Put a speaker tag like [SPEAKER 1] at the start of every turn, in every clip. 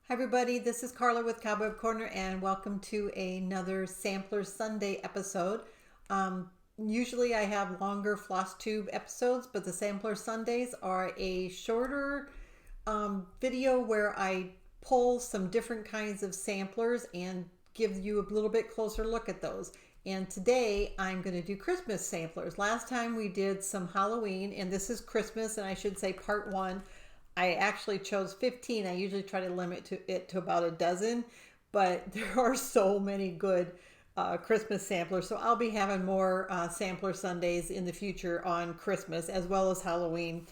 [SPEAKER 1] Hi everybody, this is Carla with Cobweb Corner and welcome to another Sampler Sunday episode. Usually I have longer floss tube episodes, but the Sampler Sundays are a shorter video where I pull some different kinds of samplers and give you a little bit closer look at those. And today I'm going to do Christmas samplers. Last time we did some Halloween, and this is Christmas, and I should say part one. I actually chose 15. I usually try to limit it to about a dozen, but there are so many good Christmas samplers. So I'll be having more sampler Sundays in the future on Christmas as well as Halloween.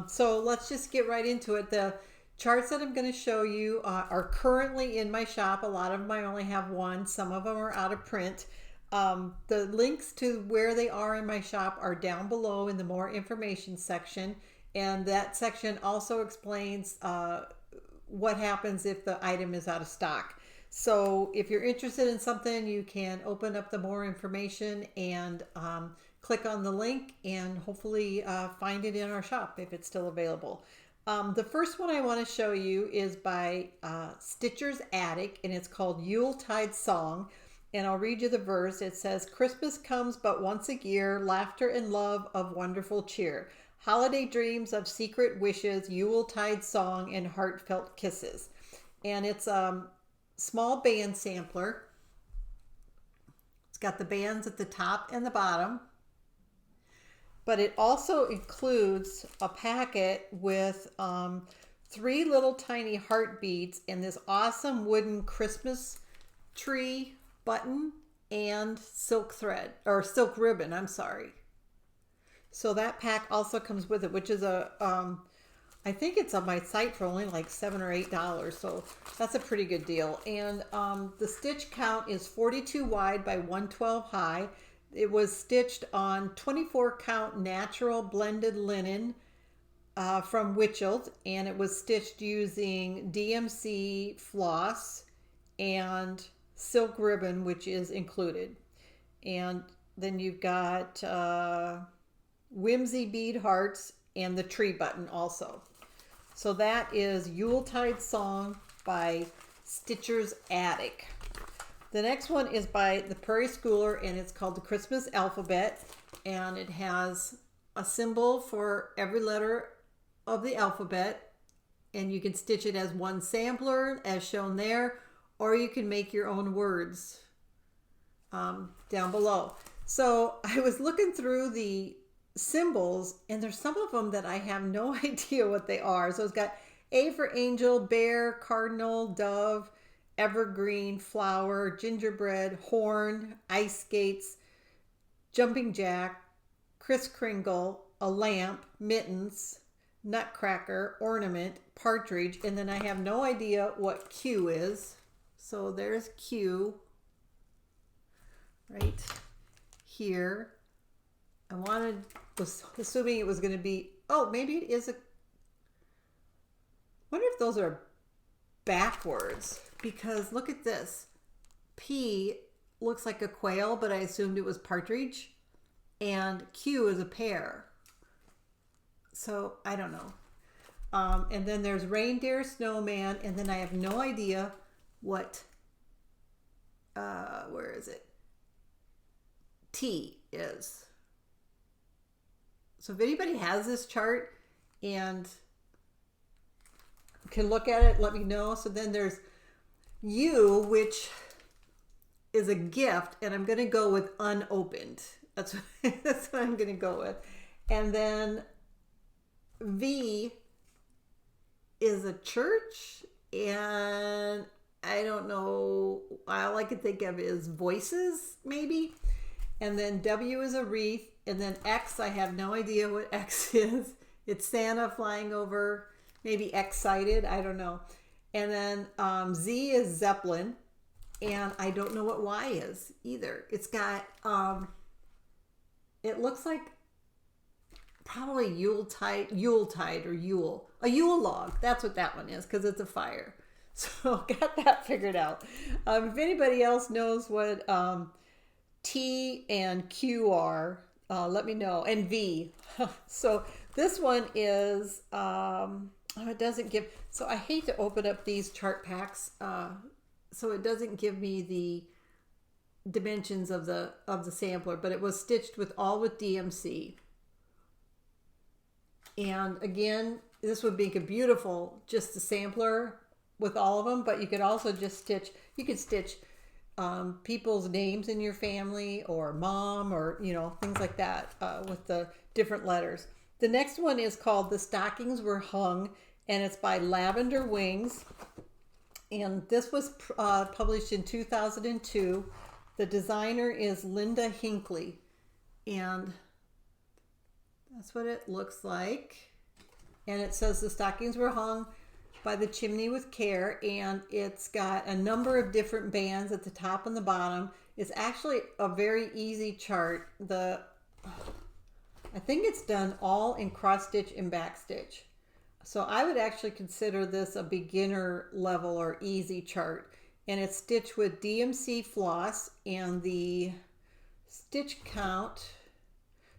[SPEAKER 1] So let's just get right into it. The charts that I'm going to show you are currently in my shop. A lot of them I only have one. Some of them are out of print. The links to where they are in my shop are down below in the more information section. And that section also explains what happens if the item is out of stock. So if you're interested in something, you can open up the more information and click on the link and hopefully find it in our shop if it's still available. The first one I want to show you is by Stitcher's Attic, and it's called Yuletide Song. And I'll read you the verse. It says, "Christmas comes but once a year, laughter and love of wonderful cheer. Holiday dreams of secret wishes, Yuletide song and heartfelt kisses." And it's a small band sampler. It's got the bands at the top and the bottom. But it also includes a packet with 3 little tiny heartbeats and this awesome wooden Christmas tree button and silk thread, or silk ribbon, I'm sorry. So that pack also comes with it, which is I think it's on my site for only like $7 or $8. So that's a pretty good deal. And the stitch count is 42 wide by 112 high. It was stitched on 24 count natural blended linen from Wichelt, and it was stitched using DMC floss and silk ribbon, which is included. And then you've got whimsy bead hearts and the tree button also. So that is Yuletide Song by Stitcher's Attic. The next one is by the Prairie Schooler, and it's called the Christmas Alphabet, and it has a symbol for every letter of the alphabet, and you can stitch it as one sampler as shown there, or you can make your own words down below. So I was looking through the symbols, and there's some of them that I have no idea what they are. So it's got A for angel, bear, cardinal, dove, evergreen, flower, gingerbread, horn, ice skates, jumping jack, Kris Kringle, a lamp, mittens, nutcracker, ornament, partridge, and then I have no idea what Q is. So there's Q right here. Was assuming it was going to be, oh, maybe it is wonder if those are backwards, because look at this. P looks like a quail, but I assumed it was partridge, and Q is a pear. So I don't know. And then there's reindeer, snowman, and then I have no idea what, where is it? T is. So if anybody has this chart and can look at it, let me know. So then there's U, which is a gift, and I'm going to go with unopened. That's what I'm going to go with. And then V is a church, and I don't know. All I can think of is voices, maybe. And then W is a wreath. And then X, I have no idea what X is. It's Santa flying over, maybe excited, I don't know. And then Z is Zeppelin, and I don't know what Y is either. It's got, it looks like probably Yuletide or Yule. A Yule log, that's what that one is, because it's a fire. So got that figured out. If anybody else knows what T and Q are, let me know. And V. So this one is Oh, it doesn't give, so I hate to open up these chart packs, so it doesn't give me the dimensions of the sampler, but it was stitched with DMC. And again, this would make a beautiful, just the sampler with all of them, but you could also just stitch, you could stitch people's names in your family, or mom, or, you know, things like that, with the different letters. The next one is called The Stockings Were Hung, and it's by Lavender Wings. And this was published in 2002. The designer is Linda Hinckley. And that's what it looks like. And it says the stockings were hung by the chimney with care. And it's got a number of different bands at the top and the bottom. It's actually a very easy chart. I think it's done all in cross stitch and back stitch. So I would actually consider this a beginner level or easy chart. And it's stitched with DMC floss, and the stitch count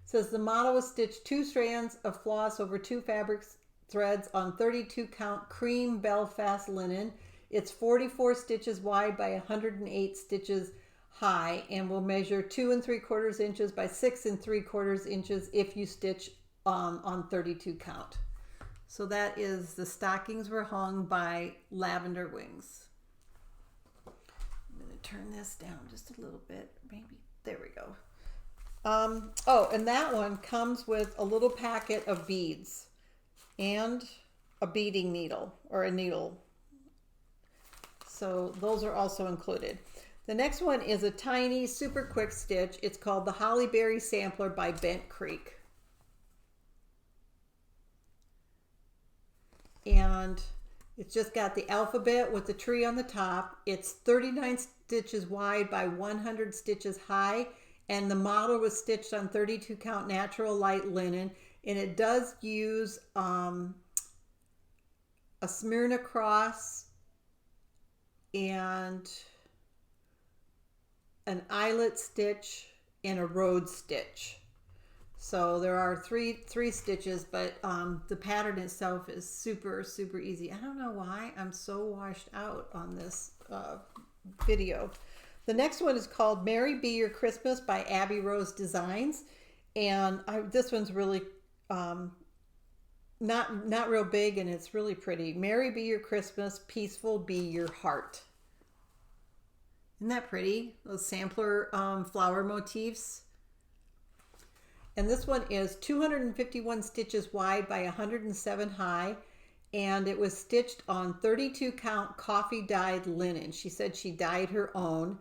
[SPEAKER 1] says the model was stitched 2 strands of floss over 2 fabric threads on 32 count cream Belfast linen. It's 44 stitches wide by 108 stitches high, and will measure 2 3/4 inches by 6 3/4 inches if you stitch on 32 count. So that is The Stockings Were Hung by Lavender Wings. I'm going to turn this down just a little bit, maybe. There we go. Oh, and that one comes with a little packet of beads and a beading needle, or a needle. So those are also included. The next one is a tiny, super quick stitch. It's called the Hollyberry Sampler by Bent Creek. And it's just got the alphabet with the tree on the top. It's 39 stitches wide by 100 stitches high. And the model was stitched on 32 count natural light linen. And it does use a Smyrna cross and an eyelet stitch and a road stitch. So there are three stitches, but the pattern itself is super easy. I don't know why I'm so washed out on this video. The next one is called Merry Be Your Christmas by Abby Rose Designs, and this one's really not real big, and it's really pretty. Merry be your Christmas, peaceful be your heart. Isn't that pretty? Those sampler flower motifs. And this one is 251 stitches wide by 107 high, and it was stitched on 32 count coffee dyed linen. She said she dyed her own,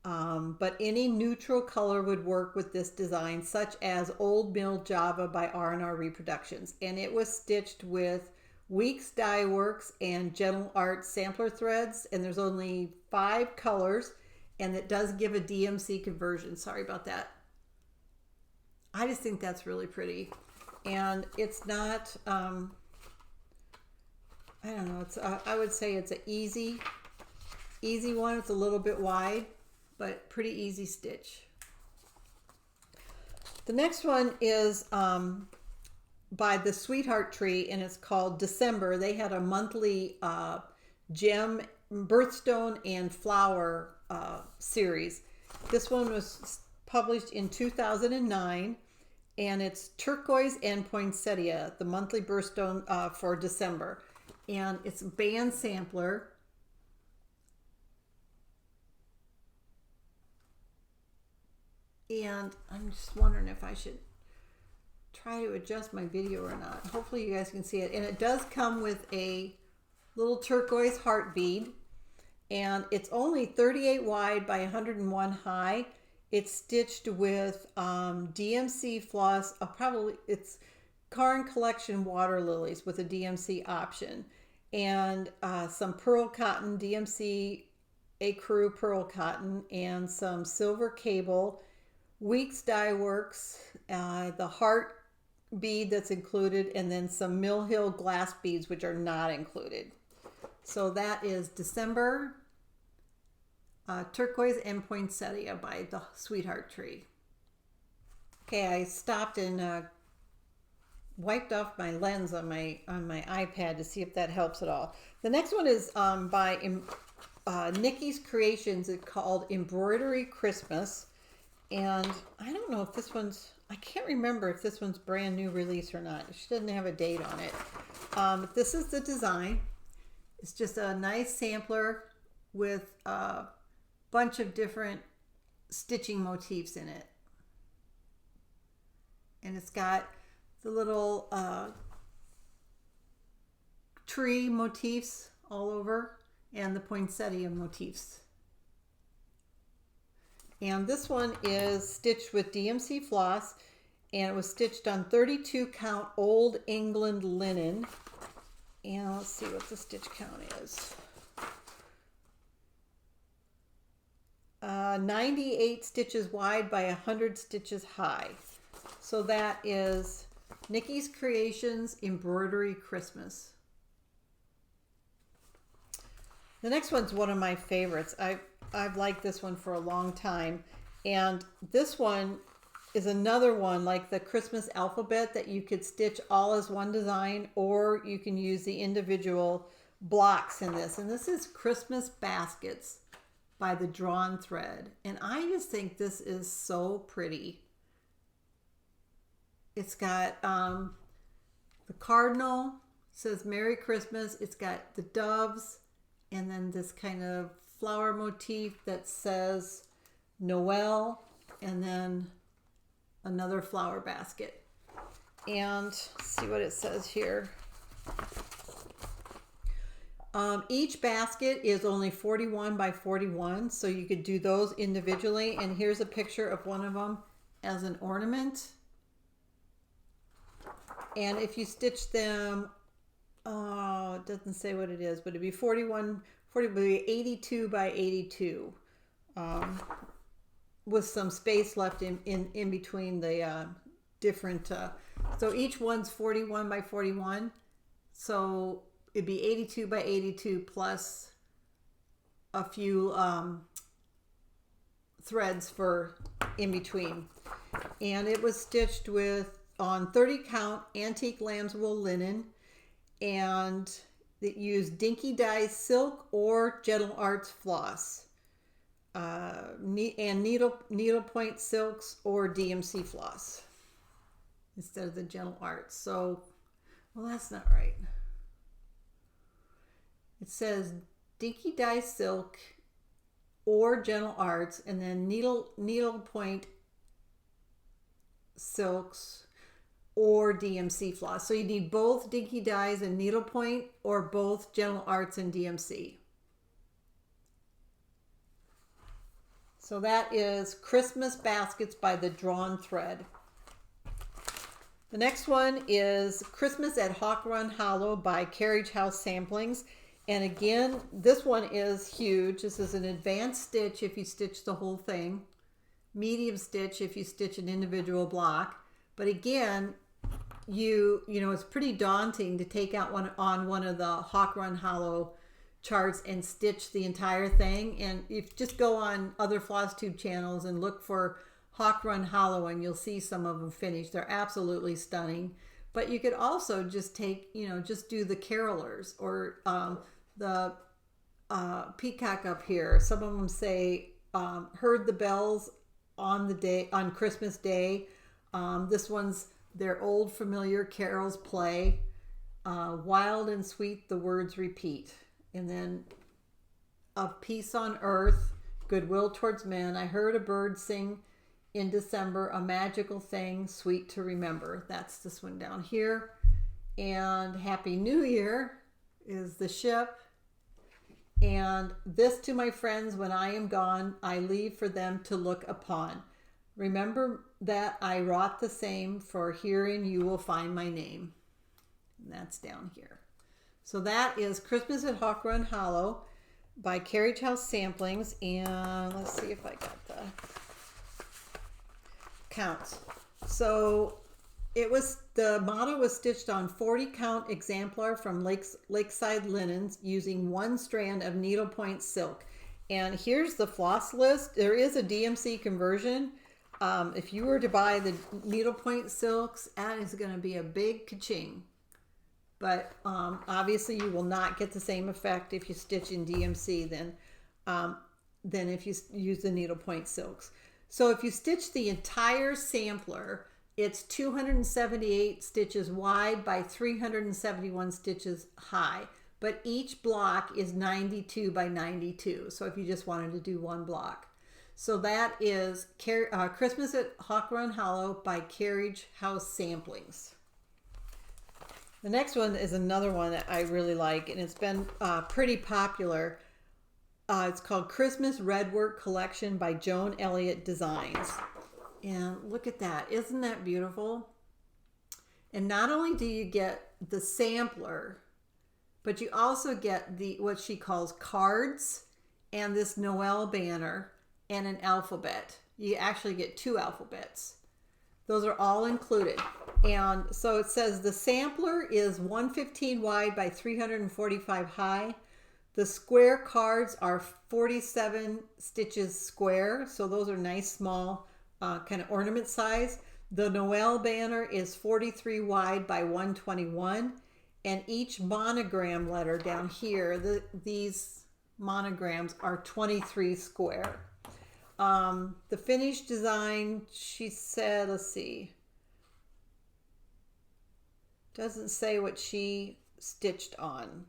[SPEAKER 1] but any neutral color would work with this design, such as Old Mill Java by R&R Reproductions. And it was stitched with Weeks Dye Works and Gentle Art sampler threads, and there's only 5 colors, and it does give a DMC conversion. Sorry about that. I just think that's really pretty, and it's not, I don't know, it's, I would say it's an easy one. It's a little bit wide, but pretty easy stitch. The next one is by the Sweetheart Tree, and it's called December. They had a monthly gem, birthstone, and flower series. This one was published in 2009, and it's turquoise and poinsettia, the monthly birthstone for December. And it's a band sampler. And I'm just wondering if I should try to adjust my video or not. Hopefully you guys can see it. And it does come with a little turquoise heart bead. And it's only 38 wide by 101 high. It's stitched with DMC floss. It's Cairn Collection water lilies with a DMC option, and some pearl cotton, DMC ecru pearl cotton, and some silver cable. Weeks Dye Works, the heart bead that's included, and then some Mill Hill glass beads, which are not included. So that is December. Turquoise and Poinsettia by the Sweetheart Tree. Okay, I stopped and wiped off my lens on my iPad to see if that helps at all. The next one is by Nikki's Creations. It's called Embroidery Christmas. And I don't know if this one's, I can't remember if this one's brand new release or not. She doesn't have a date on it. This is the design. It's just a nice sampler with a bunch of different stitching motifs in it. And it's got the little tree motifs all over and the poinsettia motifs. And this one is stitched with DMC floss, and it was stitched on 32 count Old England linen. And let's see what the stitch count is. 98 stitches wide by 100 stitches high. So that is Nikki's Creations Embroidery Christmas. The next one's one of my favorites. I've liked this one for a long time. And this one is another one like the Christmas alphabet that you could stitch all as one design, or you can use the individual blocks in this. And this is Christmas Baskets by the Drawn Thread. And I just think this is so pretty. It's got the cardinal, says Merry Christmas. It's got the doves, and then this kind of flower motif that says Noel, and then another flower basket. And let's see what it says here. Each basket is only 41 by 41, so you could do those individually. And here's a picture of one of them as an ornament. And if you stitch them, it doesn't say what it is, but it'd be 82 by 82, with some space left in between the different, so each one's 41 by 41. So it'd be 82 by 82 plus a few threads for in between. And it was stitched with on 30 count antique lamb's wool linen, and it used dinky dye silk or Gentle Arts floss, and needlepoint silks or DMC floss instead of the Gentle Arts. So, well, that's not right. It says dinky dye silk or Gentle Arts, and then needlepoint silks or DMC floss. So you need both dinky dyes and needlepoint, or both Gentle Arts and DMC. So that is Christmas Baskets by the Drawn Thread. The next one is Christmas at Hawk Run Hollow by Carriage House Samplings. And again, this one is huge. This is an advanced stitch if you stitch the whole thing. Medium stitch if you stitch an individual block. But again, you know, it's pretty daunting to take out one of the Hawk Run Hollow charts and stitch the entire thing. And if you just go on other floss tube channels and look for Hawk Run Hollow, and you'll see some of them finished. They're absolutely stunning. But you could also just take, you know, just do the carolers or the peacock up here. Some of them say heard the bells on Christmas Day. This one's their old familiar carols play. Wild and sweet the words repeat. And then of peace on earth, goodwill towards men. I heard a bird sing in December, a magical thing, sweet to remember. That's this one down here. And Happy New Year is the ship. And this to my friends, when I am gone, I leave for them to look upon. Remember that I wrought the same, for herein you will find my name. And that's down here. So that is Christmas at Hawk Run Hollow by Carriage House Samplings. And let's see if I got the counts. So the motto was stitched on 40 count exemplar from Lakeside Linens using one strand of needlepoint silk. And here's the floss list. There is a DMC conversion. if you were to buy the needlepoint silks, that is going to be a big ka-ching. But obviously you will not get the same effect if you stitch in DMC than if you use the needlepoint silks. So if you stitch the entire sampler, it's 278 stitches wide by 371 stitches high. But each block is 92 by 92. So if you just wanted to do one block. So that is Christmas at Hawk Run Hollow by Carriage House Samplings. The next one is another one that I really like, and it's been pretty popular. It's called Christmas Redwork Collection by Joan Elliott Designs. And look at that. Isn't that beautiful? And not only do you get the sampler, but you also get what she calls cards and this Noel banner and an alphabet. You actually get 2 alphabets. Those are all included. And so it says the sampler is 115 wide by 345 high. The square cards are 47 stitches square. So those are nice, small, kind of ornament size. The Noel banner is 43 wide by 121. And each monogram letter down here, these monograms are 23 square. The finished design, she said, let's see, doesn't say what she stitched on,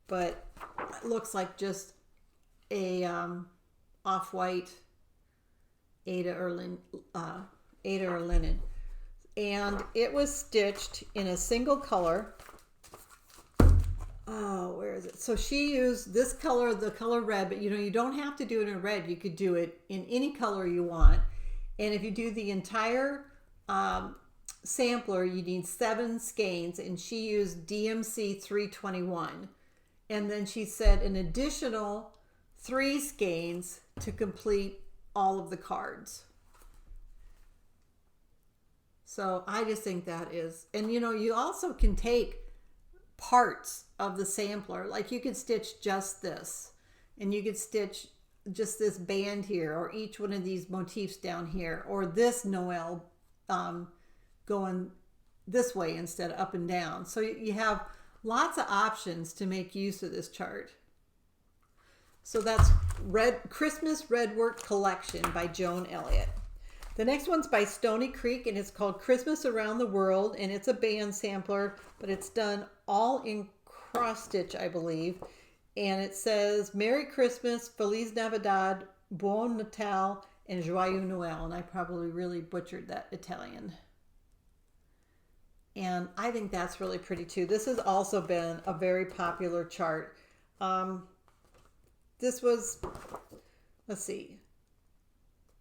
[SPEAKER 1] but it looks like just a off-white Aida or linen, and it was stitched in a single color. Oh, where is it? So she used this color, the color red, but you don't have to do it in red. You could do it in any color you want. And if you do the entire sampler, you need 7 skeins, and she used DMC 321. And then she said an additional 3 skeins to complete all of the cards. So I just think that is, and you also can take parts of the sampler, like you could stitch just this, and you could stitch just this band here, or each one of these motifs down here, or this Noel going this way instead of up and down. So you have lots of options to make use of this chart. So that's Christmas Redwork Collection by Joan Elliott. The next one's by Stony Creek, and it's called Christmas Around the World, and it's a band sampler, but it's done all in cross stitch, I believe. And it says Merry Christmas, Feliz Navidad, Bon Natal, and Joyeux Noël. And I probably really butchered that Italian. And I think that's really pretty too. This has also been a very popular chart. This was, let's see,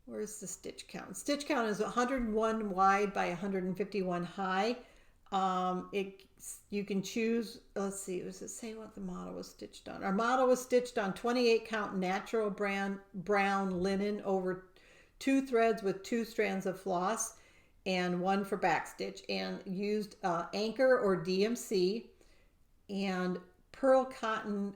[SPEAKER 1] where's the stitch count? Stitch count is 101 wide by 151 high. You can choose, let's see, does it say what the model was stitched on? Our model was stitched on 28 count natural brown linen over 2 threads with 2 strands of floss and 1 for backstitch, and used anchor or DMC and pearl cotton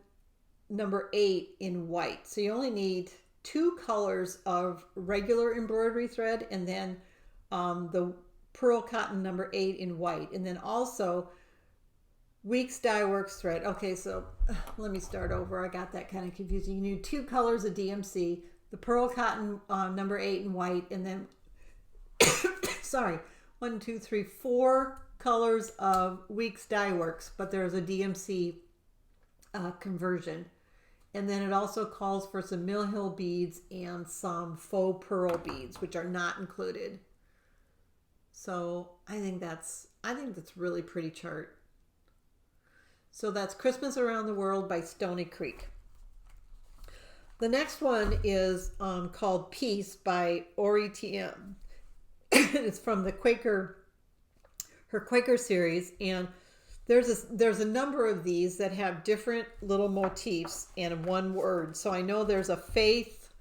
[SPEAKER 1] number 8 in white. So you only need 2 colors of regular embroidery thread, and then the pearl cotton number 8 in white, and then also Weeks Dye Works thread. Okay, so let me start over. I got that kind of confusing. You need 2 colors of DMC, the pearl cotton number 8 in white, and then sorry, 4 colors of Weeks Dye Works, but there's a DMC conversion. And then it also calls for some Mill Hill beads and some faux pearl beads, which are not included. So I think that's really pretty chart. So that's Christmas Around the World by Stony Creek. The next one is called Peace by Ori TM. It's from the her Quaker series, and there's a number of these that have different little motifs and one word. So I know there's a faith,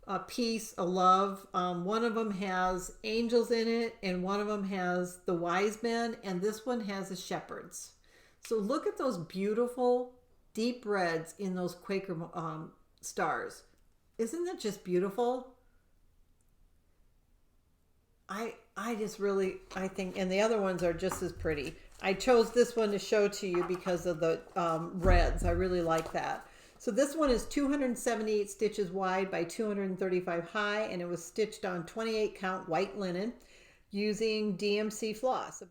[SPEAKER 1] a peace, a love. One of them has angels in it, and one of them has the wise men, and this one has the shepherds. So look at those beautiful deep reds in those Quaker stars. Isn't that just beautiful? I just really, I think, and the other ones are just as pretty. I chose this one to show to you because of the reds. I really like that. So this one is 278 stitches wide by 235 high, and it was stitched on 28 count white linen using DMC floss.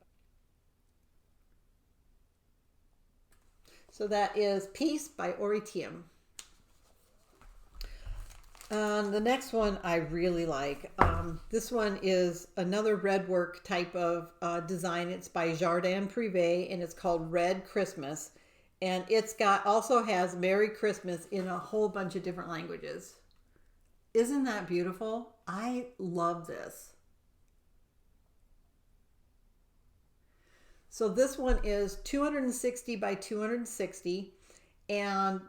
[SPEAKER 1] So that is Peace by Oritium. The next one I really like. This one is another Redwork type of design. It's by Jardin Privé, and it's called Red Christmas. And it's got also has Merry Christmas in a whole bunch of different languages. Isn't that beautiful? I love this. So this one is 260 by 260. And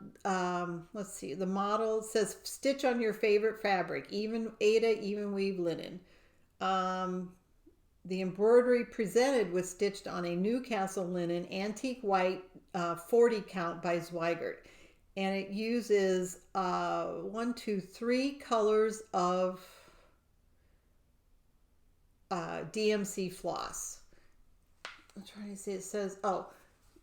[SPEAKER 1] let's see, the model says stitch on your favorite fabric, even weave linen. The embroidery presented was stitched on a Newcastle linen antique white 40 count by Zweigert. And it uses 3 colors of DMC floss. I'm trying to see, it says,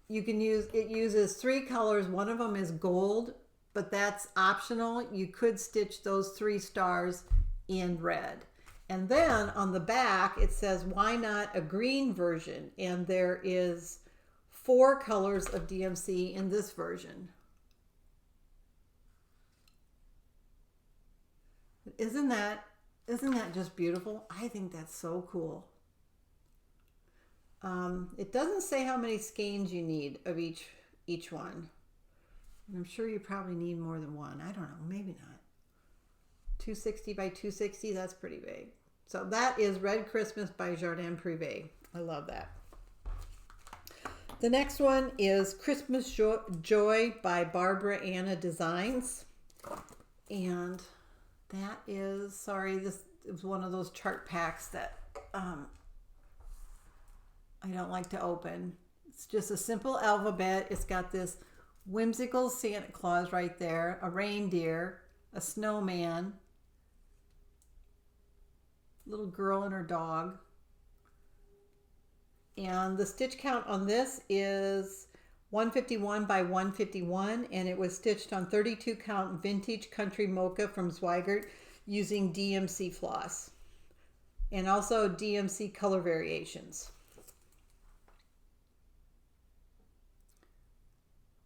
[SPEAKER 1] it uses 3 colors. One of them is gold, but that's optional. You could stitch those 3 stars in red. And then on the back, it says, why not a green version? And there is 4 colors of DMC in this version. Isn't that just beautiful? I think that's so cool. It doesn't say how many skeins you need of each one. I'm sure you probably need more than one. I don't know, maybe not. 260 by 260, that's pretty big. So that is Red Christmas by Jardin Privé. I love that. The next one is Christmas Joy by Barbara Anna Designs. And that is, sorry, this is one of those chart packs that I don't like to open. It's just a simple alphabet. It's got this whimsical Santa Claus right there, a reindeer, a snowman, little girl and her dog. And the stitch count on this is 151 by 151, and it was stitched on 32 count vintage country mocha from Zweigert using DMC floss and also DMC color variations.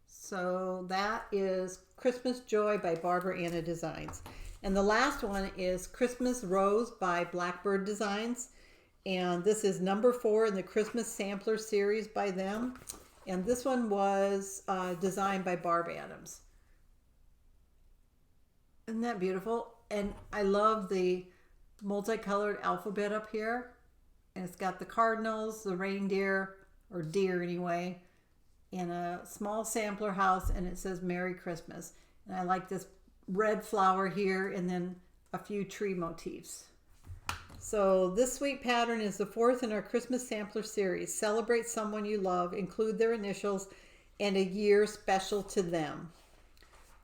[SPEAKER 1] So that is Christmas Joy by Barbara Anna Designs. And the last one is Christmas Rose by Blackbird Designs. And this is number 4 in the Christmas Sampler series by them. And this one was designed by Barb Adams. Isn't that beautiful? And I love the multicolored alphabet up here. And it's got the cardinals, the reindeer, or deer anyway, in a small sampler house, and it says Merry Christmas. And I like this red flower here and then a few tree motifs. So this sweet pattern is the 4th in our Christmas Sampler series. Celebrate someone you love, include their initials, and a year special to them.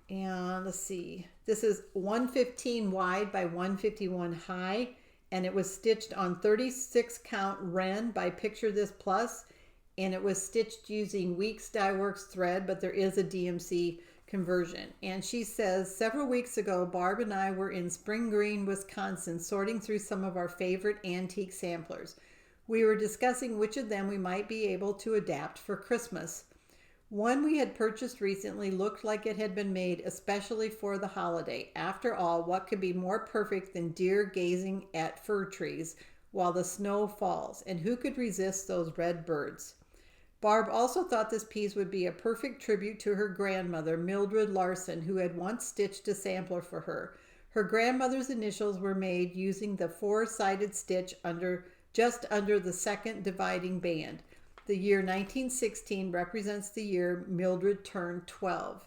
[SPEAKER 1] And let's see, this is 115 wide by 151 high, and it was stitched on 36 count Wren by Picture This Plus. And it was stitched using Weeks Dye Works thread, but there is a DMC conversion. And she says, several weeks ago, Barb and I were in Spring Green, Wisconsin, sorting through some of our favorite antique samplers. We were discussing which of them we might be able to adapt for Christmas. One we had purchased recently looked like it had been made especially for the holiday. After all, what could be more perfect than deer gazing at fir trees while the snow falls? And who could resist those red birds? Barb also thought this piece would be a perfect tribute to her grandmother, Mildred Larson, who had once stitched a sampler for her. Her grandmother's initials were made using the 4-sided stitch just under the second dividing band. The year 1916 represents the year Mildred turned 12.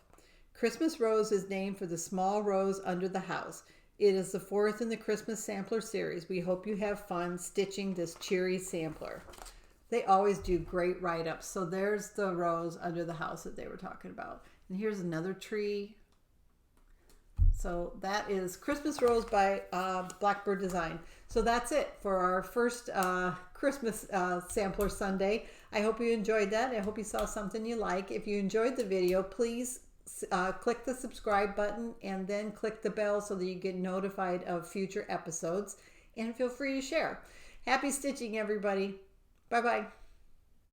[SPEAKER 1] Christmas Rose is named for the small rose under the house. It is the 4th in the Christmas Sampler series. We hope you have fun stitching this cheery sampler. They always do great write-ups. So there's the rose under the house that they were talking about. And here's another tree. So that is Christmas Rose by Blackbird Design. So that's it for our first Christmas Sampler Sunday. I hope you enjoyed that. I hope you saw something you like. If you enjoyed the video, please click the subscribe button and then click the bell so that you get notified of future episodes. And feel free to share. Happy stitching, everybody. Bye-bye.